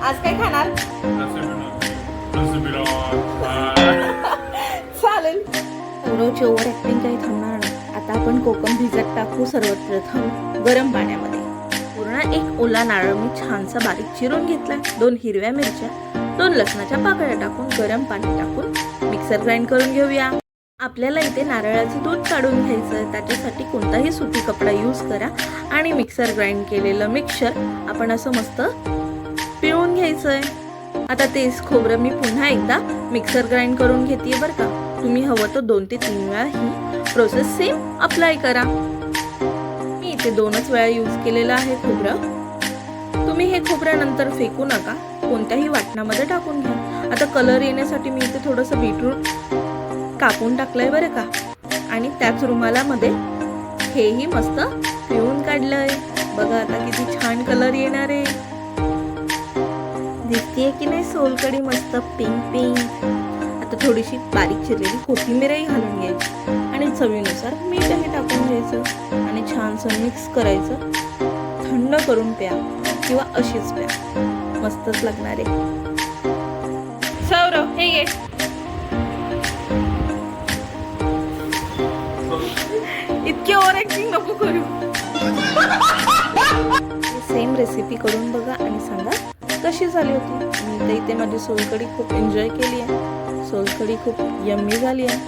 आज काय खाणार? चालेल. सौरवची ओव्हर ऍक्टिंग काही थांबणार नाही. आता आपण कोकम भिजत टाकू सर्वात प्रथम गरम पाण्यामध्ये. पूर्ण एक ओला नारळ मी छानसा बारीक चिरून घेतला. 2 हिरव्या मिरच्या, 2 लसणाच्या पाकळ्या टाकून गरम पाणी टाकून मिक्सर ग्राइंड करून घेऊया. आपल्याला इथे नारळाचं दूध काढून घ्यायचं. त्याच्यासाठी कोणताही सुती कपडा यूज करा आणि मिक्सर ग्राइंड केलेलं मिक्सर आपण असं मस्त पिळून घ्यायचंय. आता तेच खोबरं मी पुन्हा एकदा मिक्सर ग्राइंड करून घेतेय बरं का. तुम्ही हवं तर 2 ते 3 वेळा ही प्रोसेस सेम अप्लाय करा. मी इथे 2च वेळा यूज केलेलं आहे खोबरं. तुम्ही हे खोबरं नंतर फेकू नका, कोणत्याही वाटणामध्ये टाकून घ्या. आता कलर येण्यासाठी मी इथे थोडंसं बीटरूट कापून टाकलंय बरं का. आणि त्याच रुमालामध्ये हेही मस्त पिळून काढलंय. बघा आता किती छान कलर येणार आहे. दिसतीये की नाही सोलकढी मस्त पिंक पिंक. आता थोडीशी बारीक चिरलेली कोथिंबीरही घालून घ्यायची आणि चवीनुसार मीठही टाकून घ्यायचं आणि छानसं मिक्स करायचं. थंड करून प्या किंवा अशीच प्या, मस्तच लागणार आहे. सौरव हे घे. इतकी ओव्हर ऍक्टिंग नको करू. सेम रेसिपी करून बघा आणि सांगा कशी झाली होती. मी तर इथे माझी सोलकढी खूप एन्जॉय केली आहे. सोलकढी खूप यम्मी झाली आहे.